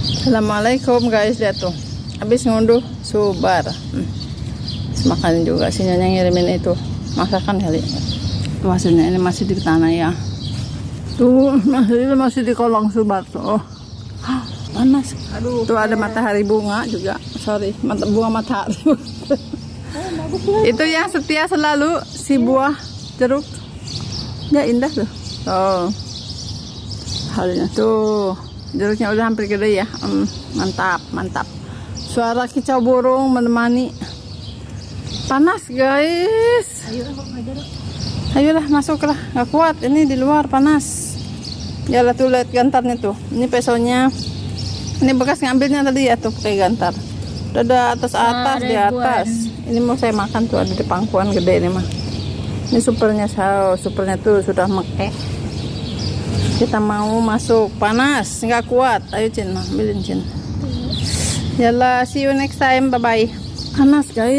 Assalamualaikum guys, lihat tuh. Habis ngunduh subar. Makan juga sih yang ngirimin itu. Masakan kali. Maksudnya ini masih di tanah ya. Tuh, masih di kolong subar tuh. Oh. Panas. Aduh. Tuh ada matahari bunga juga. Sorry, bunga matahari. Itu yang setia selalu si buah jeruk. Ya indah tuh. Oh. Halnya tuh. Jeruknya udah hampir gede ya. Mantap, mantap. Suara kicau burung menemani. Panas guys. Ayolah masuklah. Gak kuat. Ini di luar panas. Ya lah tuh lihat gantarnya tuh. Ini pesonya. Ini bekas ngambilnya tadi ya tuh pakai gantar. Udah ada atas di atas. Ini mau saya makan tuh ada di pangkuan gede ini mah. Ini supernya tuh sudah mekeh. Kita mau masuk panas nggak kuat. Ayo Cin, ambilin Cin. Yalah, see you next time, bye bye. Panas guys.